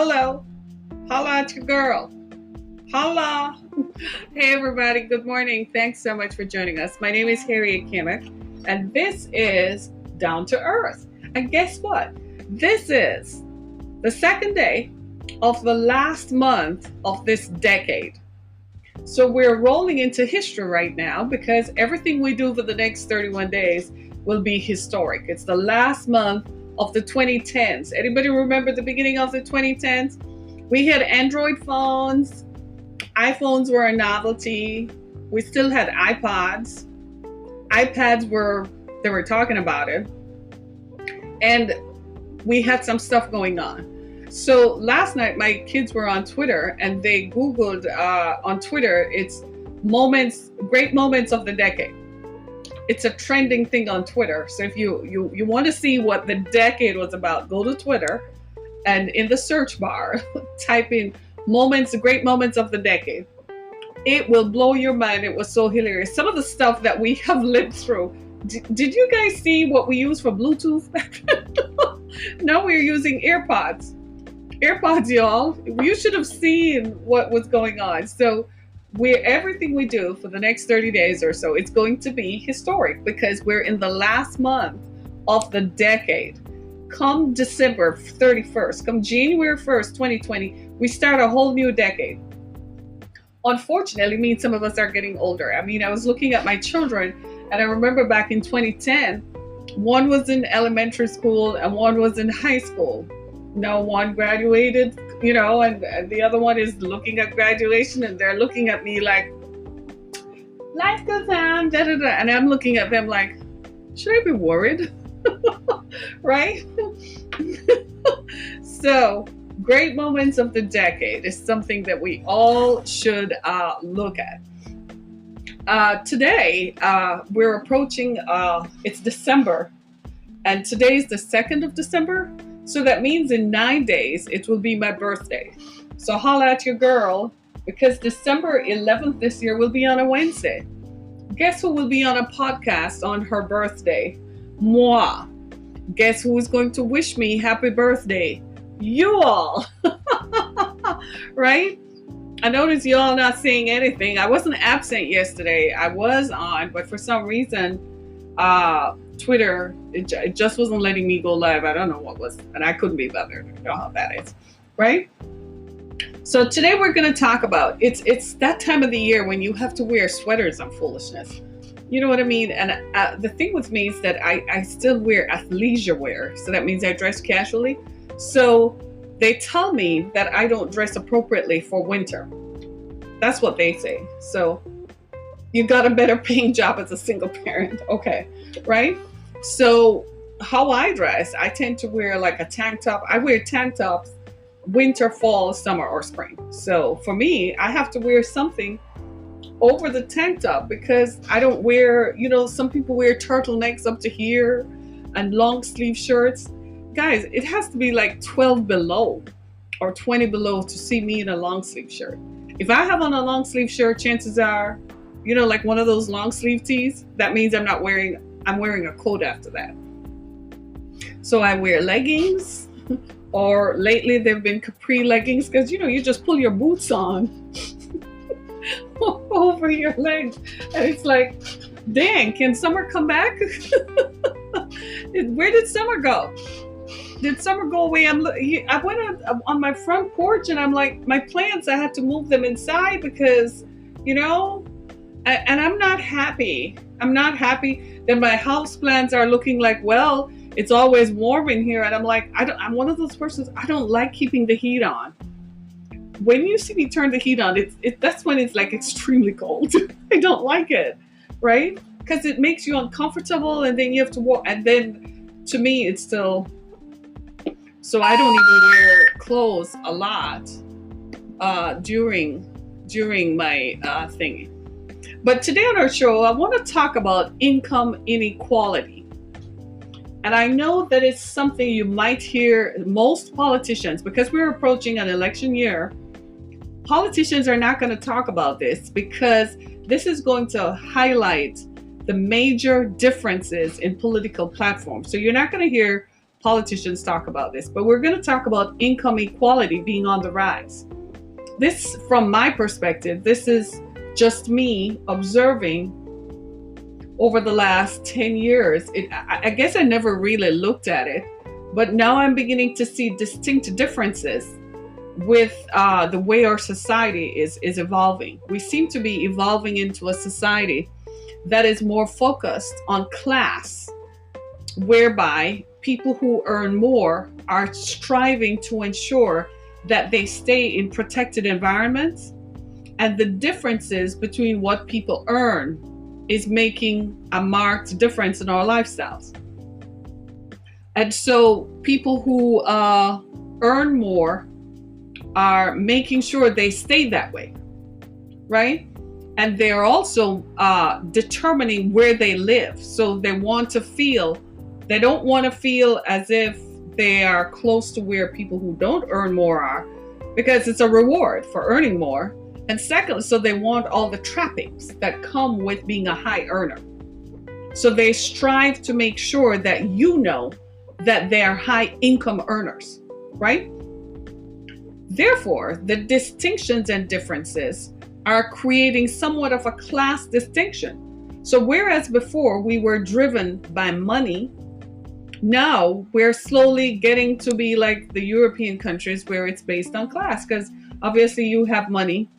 Hello. Holla at your girl. Holla. Hey, everybody. Good morning. Thanks so much for joining us. My name is Harriet Cammock, and this is Down to Earth. And guess what? This is the second day of the last month of this decade. So we're rolling into history right now because everything we do for the next 31 days will be historic. It's the last month of the 2010s. Anybody remember the beginning of the 2010s? We had Android phones. iPhones were a novelty. We still had iPods. iPads they were talking about it. And we had some stuff going on. So last night, my kids were on Twitter and they Googled on Twitter, it's great moments of the decade. It's a trending thing on Twitter. So if you want to see what the decade was about, go to Twitter and in the search bar, type in great moments of the decade. It will blow your mind. It was so hilarious. Some of the stuff that we have lived through. Did you guys see what we used for Bluetooth back then? Now we're using AirPods. AirPods, y'all. You should have seen what was going on. So everything we do for the next 30 days or so, it's going to be historic because we're in the last month of the decade. Come December 31st, come January 1st, 2020, we start a whole new decade. Unfortunately, some of us are getting older. I was looking at my children and I remember back in 2010, one was in elementary school and one was in high school. Now one graduated, and the other one is looking at graduation and they're looking at me like, life goes on, da da da. And I'm looking at them like, should I be worried? Right? So, great moments of the decade is something that we all should look at. Today, we're approaching, it's December, and today's the 2nd of December. So that means in 9 days, it will be my birthday. So holla at your girl, because December 11th this year will be on a Wednesday. Guess who will be on a podcast on her birthday? Moi. Guess who is going to wish me happy birthday? You all. Right? I noticed you all not saying anything. I wasn't absent yesterday. I was on, but for some reason, Twitter, it just wasn't letting me go live. I don't know what was, and I couldn't be bothered. You know how that is, right? So today we're going to talk about, it's that time of the year when you have to wear sweaters and foolishness. You know what I mean? And the thing with me is that I still wear athleisure wear. So that means I dress casually. So they tell me that I don't dress appropriately for winter. That's what they say. So you got a better paying job as a single parent. Okay. Right? So how I dress, I tend to wear like a tank top. I wear tank tops winter, fall, summer, or spring. So for me, I have to wear something over the tank top because I don't wear, some people wear turtlenecks up to here and long sleeve shirts. Guys, it has to be like 12 below or 20 below to see me in a long sleeve shirt. If I have on a long sleeve shirt, chances are, like one of those long sleeve tees, that means I'm wearing a coat after that. So I wear leggings, or lately they've been capri leggings because, you just pull your boots on over your legs. And it's like, dang, can summer come back? Where did summer go? Did summer go away? I went on my front porch and I'm like, my plants, I had to move them inside because, and I'm not happy. I'm not happy that my house plants are looking like, well, it's always warm in here. And I'm like, I'm one of those persons, I don't like keeping the heat on. When you see me turn the heat on, that's when it's like extremely cold. I don't like it, right? Because it makes you uncomfortable and then you have to walk. And then to me, it's still, so I don't even wear clothes a lot during my thingy. But today on our show, I want to talk about income inequality. And I know that it's something you might hear most politicians, because we're approaching an election year, politicians are not going to talk about this because this is going to highlight the major differences in political platforms. So you're not going to hear politicians talk about this, but we're going to talk about income equality being on the rise. This, from my perspective, this is just me observing over the last 10 years. I guess I never really looked at it, but now I'm beginning to see distinct differences with the way our society is evolving. We seem to be evolving into a society that is more focused on class, whereby people who earn more are striving to ensure that they stay in protected environments, and the differences between what people earn is making a marked difference in our lifestyles. And so people who earn more are making sure they stay that way, right? And they're also determining where they live. So they don't want to feel as if they are close to where people who don't earn more are, because it's a reward for earning more. And second, so they want all the trappings that come with being a high earner. So they strive to make sure that you know that they are high income earners, right? Therefore, the distinctions and differences are creating somewhat of a class distinction. So whereas before we were driven by money, now we're slowly getting to be like the European countries where it's based on class, because obviously you have money,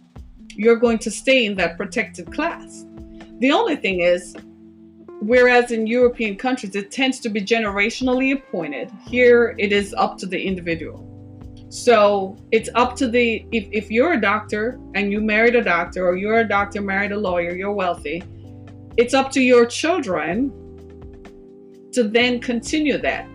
you're going to stay in that protected class. The only thing is, whereas in European countries it tends to be generationally appointed, here it is up to the individual. So it's up to if you're a doctor and you married a doctor, or you're a doctor, married a lawyer, you're wealthy, it's up to your children to then continue that.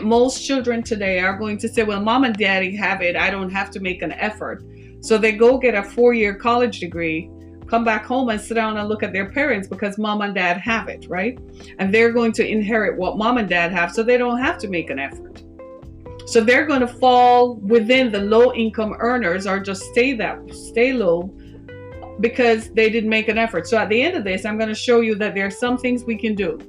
Most children today are going to say, well, mom and daddy have it, I don't have to make an effort. So they go get a 4-year college degree, come back home and sit down and look at their parents because mom and dad have it, right? And they're going to inherit what mom and dad have, so they don't have to make an effort. So they're going to fall within the low income earners, or just stay low because they didn't make an effort. So at the end of this, I'm going to show you that there are some things we can do.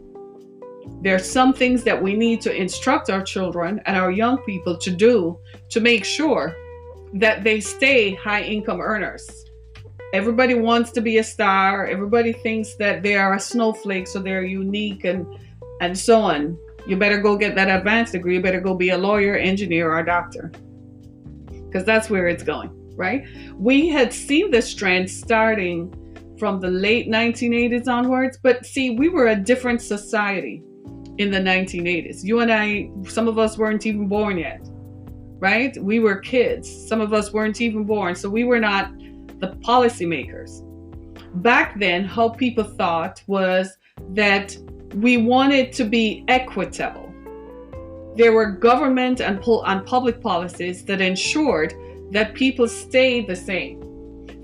There are some things that we need to instruct our children and our young people to do to make sure that they stay high income earners. Everybody wants to be a star. Everybody thinks that they are a snowflake, so they're unique and so on. You better go get that advanced degree. You better go be a lawyer, engineer, or a doctor, because that's where it's going, right? We had seen this trend starting from the late 1980s onwards, but see, we were a different society in the 1980s. You and I, some of us weren't even born yet, right? We were kids. Some of us weren't even born, so we were not the policymakers. Back then, how people thought was that we wanted to be equitable. There were government and public policies that ensured that people stayed the same.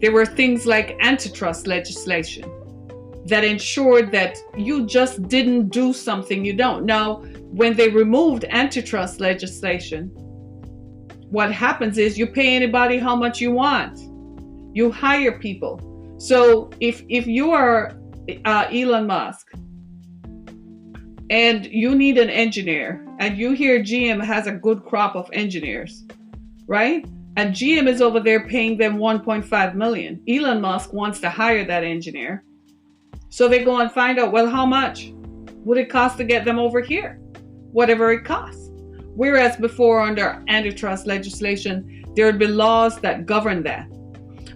There were things like antitrust legislation that ensured that you just didn't do something you don't. Now, when they removed antitrust legislation, what happens is you pay anybody how much you want. You hire people. So if you are Elon Musk and you need an engineer, and you hear GM has a good crop of engineers, right? And GM is over there paying them $1.5 million. Elon Musk wants to hire that engineer. So they go and find out, well, how much would it cost to get them over here? Whatever it costs. Whereas before, under antitrust legislation, there would be laws that govern that.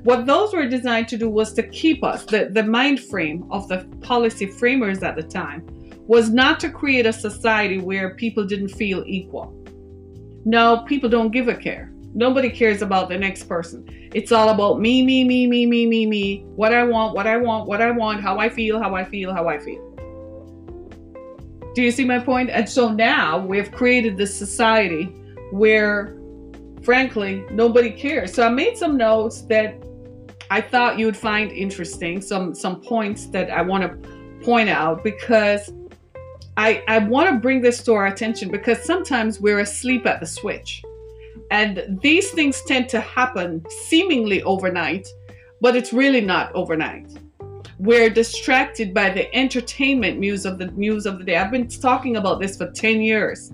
What those were designed to do was to keep us, the mind frame of the policy framers at the time was not to create a society where people didn't feel equal. No, people don't give a care. Nobody cares about the next person. It's all about me, me, me, me, me, me, me. What I want, what I want, what I want, how I feel, how I feel, how I feel. Do you see my point? And so now we've created this society where, frankly, nobody cares. So I made some notes that I thought you would find interesting, some points that I want to point out, because I want to bring this to our attention, because sometimes we're asleep at the switch. And these things tend to happen seemingly overnight, but it's really not overnight. We're distracted by the entertainment news of the day. I've been talking about this for 10 years.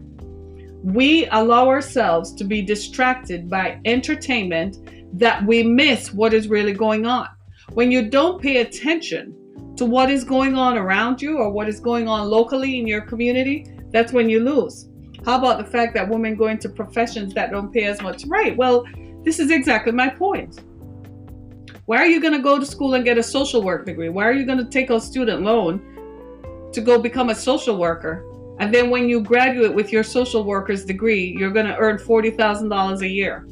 We allow ourselves to be distracted by entertainment that we miss what is really going on. When you don't pay attention to what is going on around you or what is going on locally in your community, that's when you lose. How about the fact that women go into professions that don't pay as much? Right. Well, this is exactly my point. Why are you going to go to school and get a social work degree? Why are you going to take a student loan to go become a social worker? And then when you graduate with your social worker's degree, you're going to earn $40,000 a year.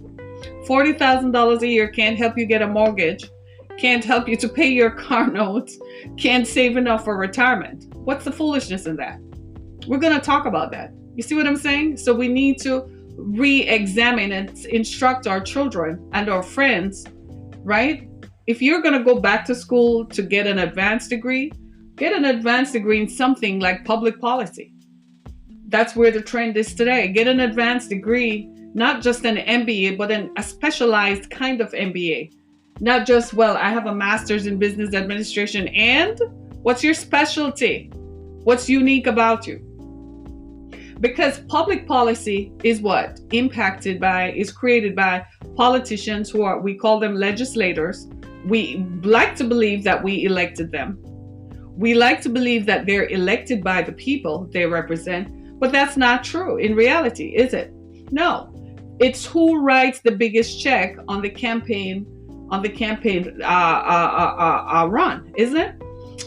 $40,000 a year can't help you get a mortgage, can't help you to pay your car notes, can't save enough for retirement. What's the foolishness in that? We're going to talk about that. You see what I'm saying? So we need to re-examine and instruct our children and our friends, right? If you're going to go back to school to get an advanced degree, get an advanced degree in something like public policy. That's where the trend is today. Get an advanced degree, not just an MBA, but a specialized kind of MBA. Not just, well, I have a master's in business administration. And what's your specialty? What's unique about you? Because public policy is what? Is created by politicians we call them legislators. We like to believe that we elected them. We like to believe that they're elected by the people they represent, but that's not true in reality, is it? No. It's who writes the biggest check on the campaign run, isn't it?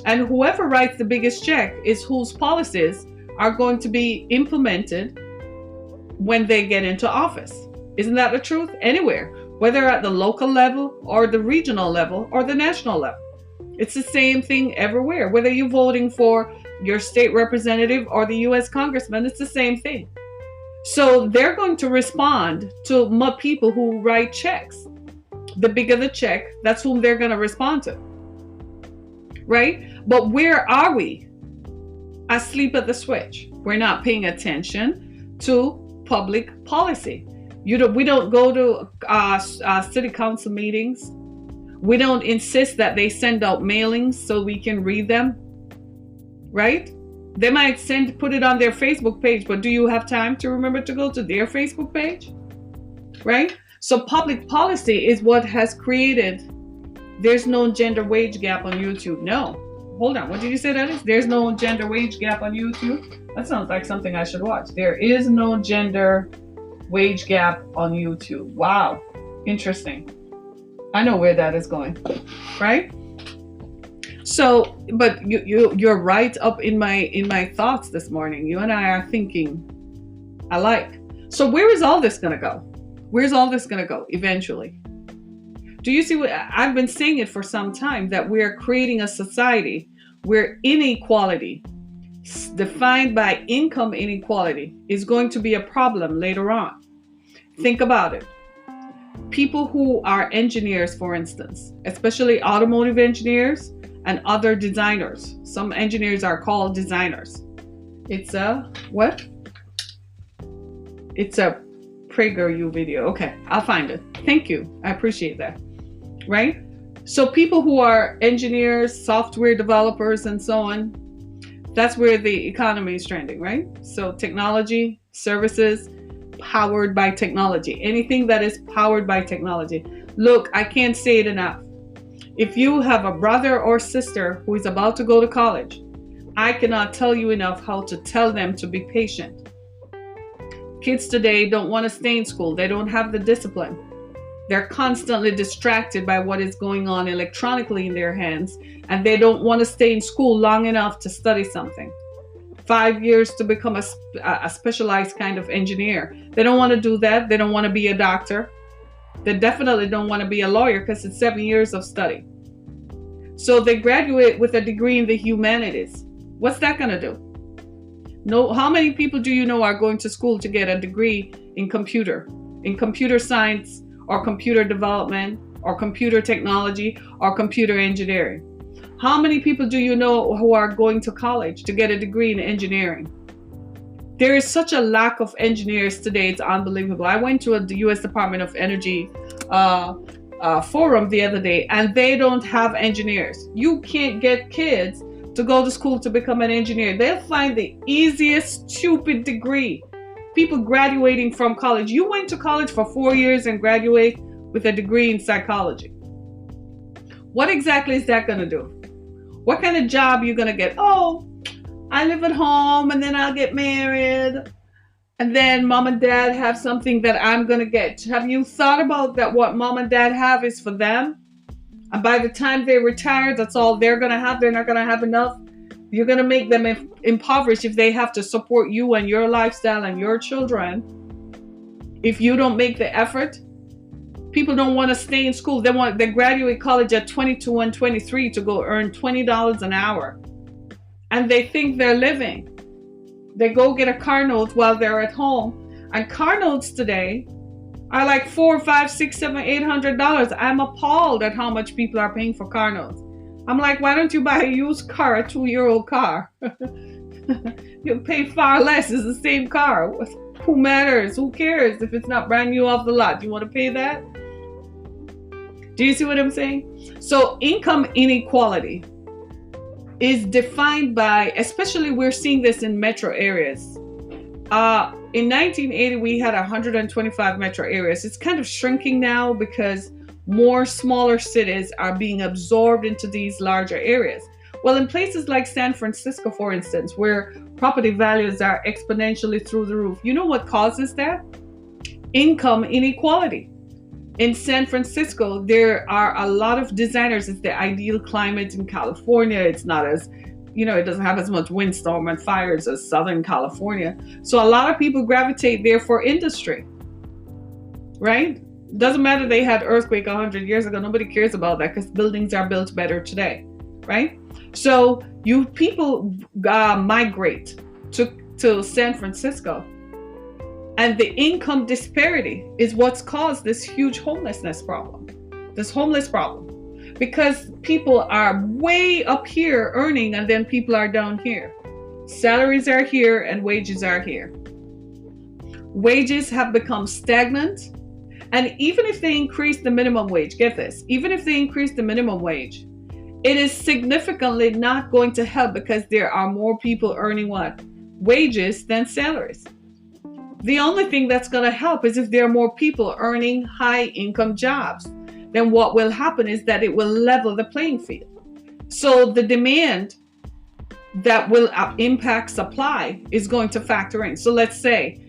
And whoever writes the biggest check is whose policies are going to be implemented when they get into office. Isn't that the truth? Anywhere, whether at the local level or the regional level or the national level. It's the same thing everywhere. Whether you're voting for your state representative or the U.S. congressman, it's the same thing. So they're going to respond to people who write checks. The bigger the check, that's whom they're going to respond to. Right? But where are we? Asleep at the switch. We're not paying attention to public policy. We don't go to city council meetings. We don't insist that they send out mailings so we can read them. Right? They might put it on their Facebook page, but do you have time to remember to go to their Facebook page? Right? So public policy is what has created, there's no gender wage gap on YouTube. No. Hold on. What did you say that is? There's no gender wage gap on YouTube? That sounds like something I should watch. There is no gender wage gap on YouTube. Wow. Interesting. I know where that is going. Right? So, but you're right up in my thoughts this morning. You and I are thinking alike. So where is all this going to go? Where's all this going to go eventually? Do you see what I've been saying it for some time, that we're creating a society where inequality, defined by income inequality, is going to be a problem later on. Think about it. People who are engineers, for instance, especially automotive engineers and other designers. Some engineers are called designers. It's a what? It's a PragerU video. Okay, I'll find it. Thank you. I appreciate that. Right? So people who are engineers, software developers, and so on, that's where the economy is trending, right? So technology, services, powered by technology. Anything that is powered by technology. Look, I can't say it enough. If you have a brother or sister who is about to go to college, I cannot tell you enough how to tell them to be patient. Kids today don't want to stay in school. They don't have the discipline. They're constantly distracted by what is going on electronically in their hands, and they don't want to stay in school long enough to study something. 5 years to become a specialized kind of engineer. They don't want to do that. They don't want to be a doctor. They definitely don't want to be a lawyer because it's 7 years of study. So they graduate with a degree in the humanities. What's that going to do? No, how many people do you know are going to school to get a degree in computer science, or computer development, or computer technology, or computer engineering? How many people do you know who are going to college to get a degree in engineering? There is such a lack of engineers today. It's unbelievable. I went to the U.S. Department of Energy forum the other day, and they don't have engineers. You can't get kids to go to school to become an engineer. They'll find the easiest stupid degree. People graduating from college. You went to college for 4 years and graduate with a degree in psychology. What exactly is that going to do? What kind of job are you going to get? Oh, I live at home and then I'll get married. And then mom and dad have something that I'm going to get. Have you thought about that what mom and dad have is for them? And by the time they retire, that's all they're going to have. They're not going to have enough. You're going to make them impoverished if they have to support you and your lifestyle and your children. If you don't make the effort, people don't want to stay in school. They graduate college at 22 and 23 to go earn $20 an hour. And they think they're living. They go get a car note while they're at home. And car notes today are like $400, $500, $600, $700, $800. I'm appalled at how much people are paying for car notes. I'm like, why don't you buy a used car, a 2-year-old car? You'll pay far less. It's the same car. Who matters? Who cares if it's not brand new off the lot? You want to pay that? Do you see what I'm saying? So income inequality is defined by, especially we're seeing this in metro areas. In 1980, we had 125 metro areas. It's kind of shrinking now because more smaller cities are being absorbed into these larger areas. Well, in places like San Francisco, for instance, where property values are exponentially through the roof, you know what causes that? Income inequality. In San Francisco, there are a lot of designers. It's the ideal climate in California. It's not as, it doesn't have as much windstorm and fires as Southern California. So a lot of people gravitate there for industry, right? Doesn't matter they had earthquake 100 years ago. Nobody cares about that because buildings are built better today, right? So you people migrate to San Francisco. And the income disparity is what's caused this huge homelessness problem, this homeless problem, because people are way up here earning and then people are down here. Salaries are here and wages are here. Wages have become stagnant. And even if they increase the minimum wage, get this, even if they increase the minimum wage, it is significantly not going to help because there are more people earning what? Wages than salaries. The only thing that's going to help is if there are more people earning high income jobs. Then what will happen is that it will level the playing field. So the demand that will impact supply is going to factor in. So let's say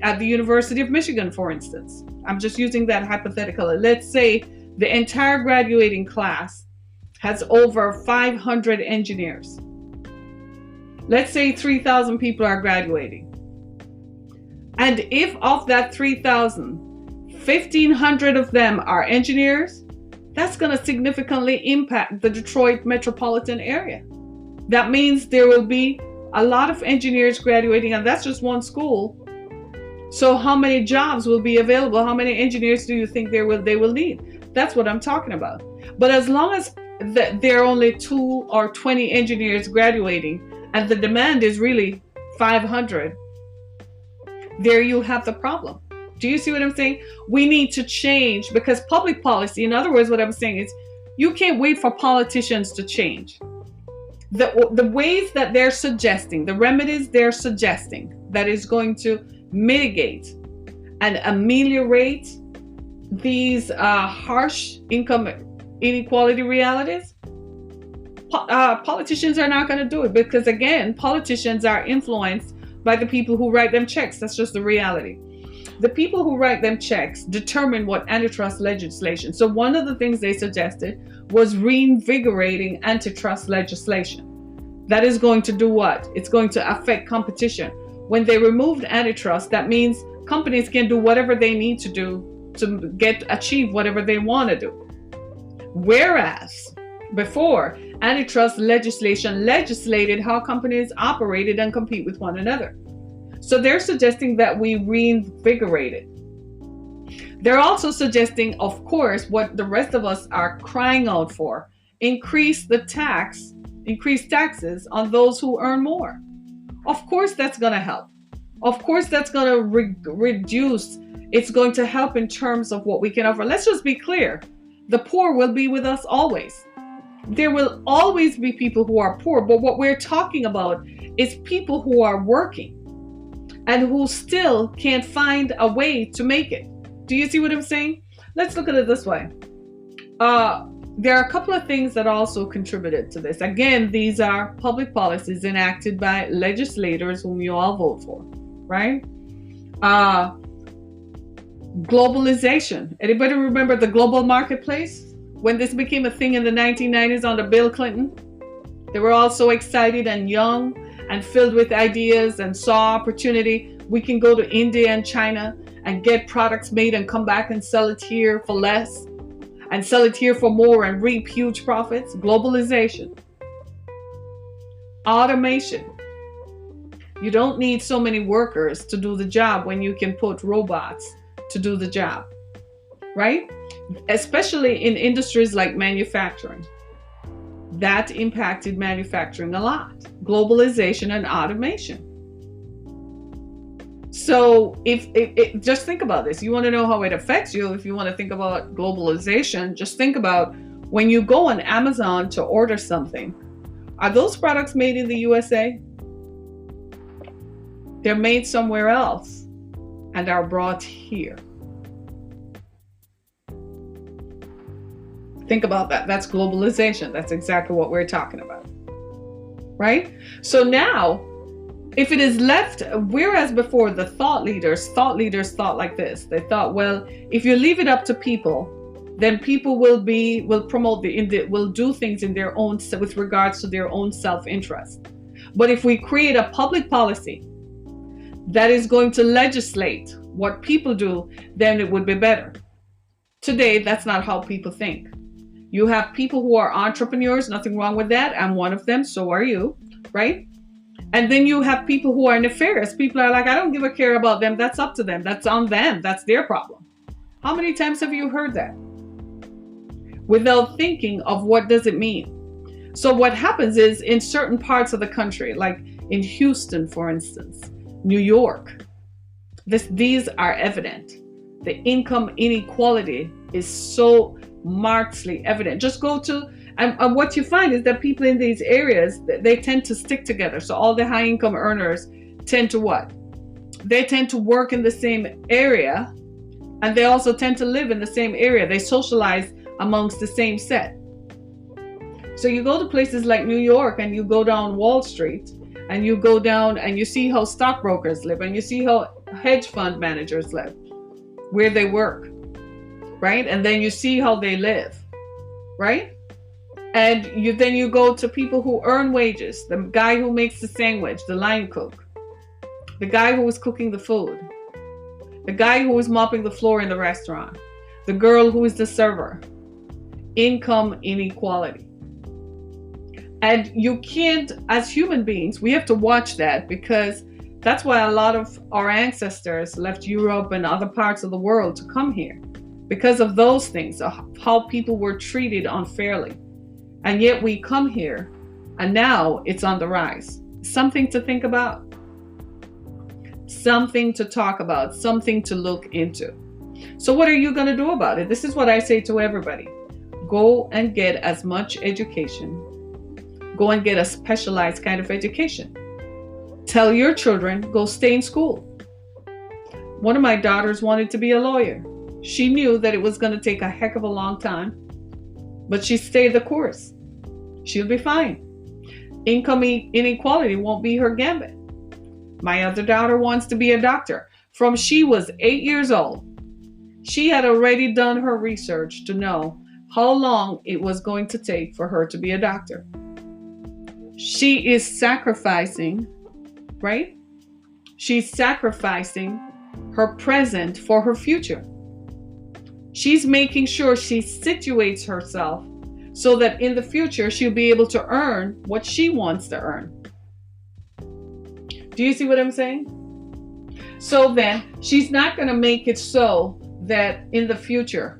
at the University of Michigan, for instance, I'm just using that hypothetically. Let's say the entire graduating class has over 500 engineers. Let's say 3,000 people are graduating. And if of that 3,000, 1,500 of them are engineers, that's going to significantly impact the Detroit metropolitan area. That means there will be a lot of engineers graduating, and that's just one school. So how many jobs will be available? How many engineers do you think they will need? That's what I'm talking about. But as long as there are only 2 or 20 engineers graduating, and the demand is really 500, there you have the problem. Do you see what I'm saying? We need to change because public policy, in other words, what I'm saying is you can't wait for politicians to change. The ways that they're suggesting, the remedies they're suggesting that is going to mitigate and ameliorate these harsh income inequality realities, politicians are not going to do it because, again, politicians are influenced by the people who write them checks. That's just the reality. The people who write them checks determine what antitrust legislation. So one of the things they suggested was reinvigorating antitrust legislation. That is going to do what? It's going to affect competition. When they removed antitrust, that means companies can do whatever they need to do to achieve whatever they want to do. Whereas before, antitrust legislation legislated how companies operated and compete with one another. So they're suggesting that we reinvigorate it. They're also suggesting, of course, what the rest of us are crying out for, increase taxes on those who earn more. Of course, that's going to help. Of course, that's going to reduce. It's going to help in terms of what we can offer. Let's just be clear. The poor will be with us always. There will always be people who are poor, but what we're talking about is people who are working and who still can't find a way to make it. Do you see what I'm saying? Let's look at it this way. There are a couple of things that also contributed to this. Again, these are public policies enacted by legislators whom you all vote for, right? Globalization. Anybody remember the global marketplace? When this became a thing in the 1990s under Bill Clinton, they were all so excited and young and filled with ideas and saw opportunity. We can go to India and China and get products made and come back and sell it here for less and sell it here for more and reap huge profits. Globalization. Automation. You don't need so many workers to do the job when you can put robots to do the job, right? Especially in industries like manufacturing. That impacted manufacturing a lot. Globalization and automation. So if just think about this. You want to know how it affects you. If you want to think about globalization, just think about when you go on Amazon to order something. Are those products made in the USA? They're made somewhere else and are brought here. Think about that. That's globalization. That's exactly what we're talking about, right? So now, if it is left, whereas before the thought leaders thought like this. They thought, well, if you leave it up to people, then people will promote will do things in their own, with regards to their own self-interest. But if we create a public policy that is going to legislate what people do, then it would be better. Today, that's not how people think. You have people who are entrepreneurs, nothing wrong with that. I'm one of them, so are you, right? And then you have people who are nefarious. People are like, I don't give a care about them. That's up to them. That's on them. That's their problem. How many times have you heard that? Without thinking of what does it mean. So what happens is in certain parts of the country, like in Houston, for instance, New York, these are evident. The income inequality is so markedly evident. Just go to, and what you find is that people in these areas, they tend to stick together. So all the high income earners tend to what? They tend to work in the same area, and they also tend to live in the same area. They socialize amongst the same set. So you go to places like New York and you go down Wall Street and you go down and you see how stockbrokers live and you see how hedge fund managers live, where they work, right? And then you see how they live, right? And then you go to people who earn wages, the guy who makes the sandwich, the line cook, the guy who is cooking the food, the guy who is mopping the floor in the restaurant, the girl who is the server. Income inequality. And you can't, as human beings, we have to watch that, because that's why a lot of our ancestors left Europe and other parts of the world to come here, because of those things, how people were treated unfairly. And yet we come here and now it's on the rise. Something to think about, something to talk about, something to look into. So what are you going to do about it? This is what I say to everybody. Go and get as much education. Go and get a specialized kind of education. Tell your children, go stay in school. One of my daughters wanted to be a lawyer. She knew that it was going to take a heck of a long time, but she stayed the course. She'll be fine. Income inequality won't be her gambit. My other daughter wants to be a doctor. From she was 8 years old, she had already done her research to know how long it was going to take for her to be a doctor. She is sacrificing, right? She's sacrificing her present for her future. She's making sure she situates herself so that in the future she'll be able to earn what she wants to earn. Do you see what I'm saying? So then she's not going to make it so that in the future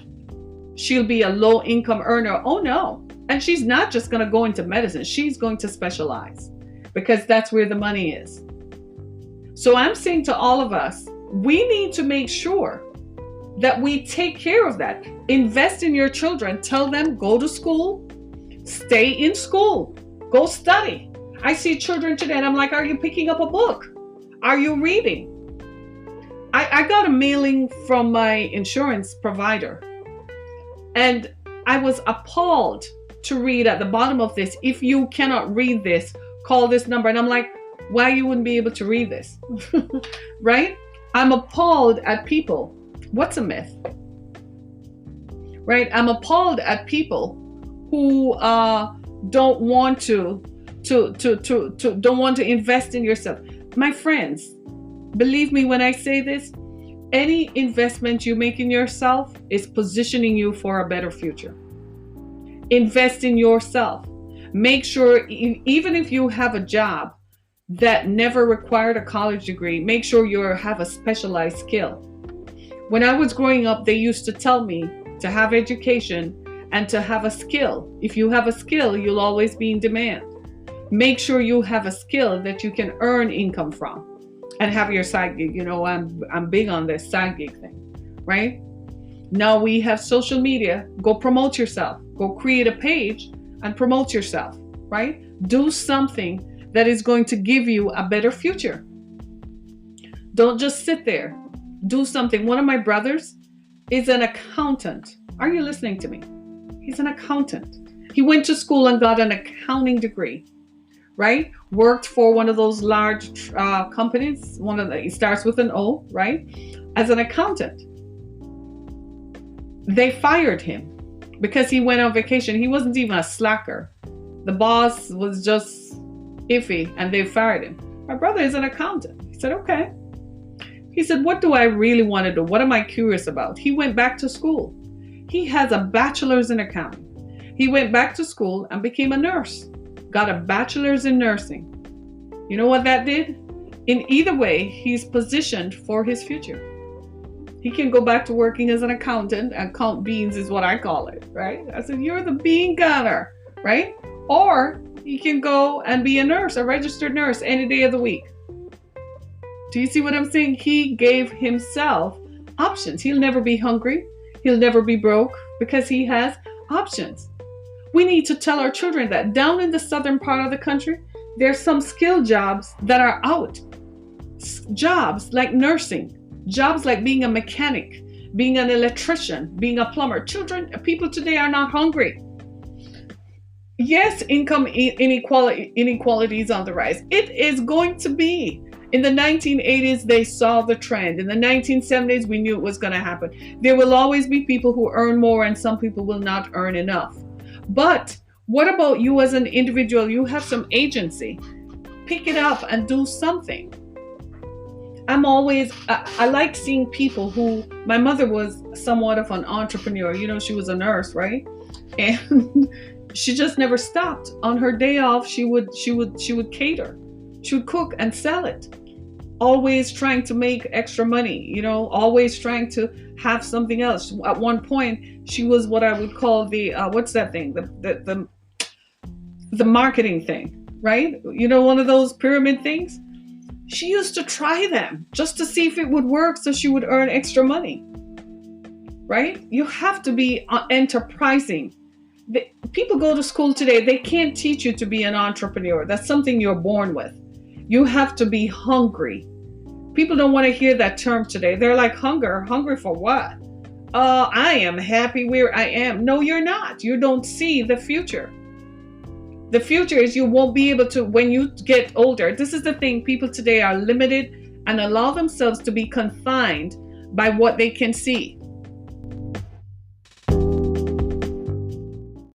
she'll be a low income earner. Oh no. And she's not just going to go into medicine. She's going to specialize, because that's where the money is. So I'm saying to all of us, we need to make sure that we take care of that. Invest in your children. Tell them, go to school, stay in school, go study. I see children today and I'm like, are you picking up a book? Are you reading? I got a mailing from my insurance provider, and I was appalled to read at the bottom of this, if you cannot read this, call this number. And I'm like, why you wouldn't be able to read this? Right? I'm appalled at people. What's a myth? Right? I'm appalled at people who don't want to invest in yourself. My friends, believe me when I say this, any investment you make in yourself is positioning you for a better future. Invest in yourself. Make sure, even if you have a job that never required a college degree, make sure you have a specialized skill. When I was growing up, they used to tell me to have education and to have a skill. If you have a skill, you'll always be in demand. Make sure you have a skill that you can earn income from and have your side gig. You know, I'm big on this side gig thing, right? Now we have social media. Go promote yourself. Go create a page and promote yourself, right? Do something that is going to give you a better future. Don't just sit there. Do something. One of my brothers is an accountant. Are you listening to me? He's an accountant. He went to school and got an accounting degree, right? Worked for one of those large companies. It starts with an O, right? As an accountant. They fired him because he went on vacation. He wasn't even a slacker. The boss was just iffy and they fired him. My brother is an accountant. He said, okay. He said, what do I really want to do? What am I curious about? He went back to school. He has a bachelor's in accounting. He went back to school and became a nurse. Got a bachelor's in nursing. You know what that did? In either way, he's positioned for his future. He can go back to working as an accountant, and count beans is what I call it, right? I said, you're the bean counter, right? Or he can go and be a nurse, a registered nurse, any day of the week. Do you see what I'm saying? He gave himself options. He'll never be hungry. He'll never be broke because he has options. We need to tell our children that down in the southern part of the country, there's some skill jobs that are out. Jobs like nursing, jobs like being a mechanic, being an electrician, being a plumber. People today are not hungry. Yes, income inequality is on the rise. It is going to be. In the 1980s, they saw the trend. In the 1970s, we knew it was going to happen. There will always be people who earn more and some people will not earn enough. But what about you as an individual? You have some agency. Pick it up and do something. I like seeing people who, my mother was somewhat of an entrepreneur. You know, she was a nurse, right? And she just never stopped. On her day off, she would cater. She would cook and sell it. Always trying to make extra money, you know, always trying to have something else. At one point, she was what I would call the, what's that thing? The marketing thing, right? You know, one of those pyramid things. She used to try them just to see if it would work so she would earn extra money, right? You have to be enterprising. People go to school today, they can't teach you to be an entrepreneur. That's something you're born with. You have to be hungry. People don't want to hear that term today. They're like, hungry for what? I am happy where I am. No, you're not. You don't see the future. The future is you won't be able to, when you get older. This is the thing. People today are limited and allow themselves to be confined by what they can see.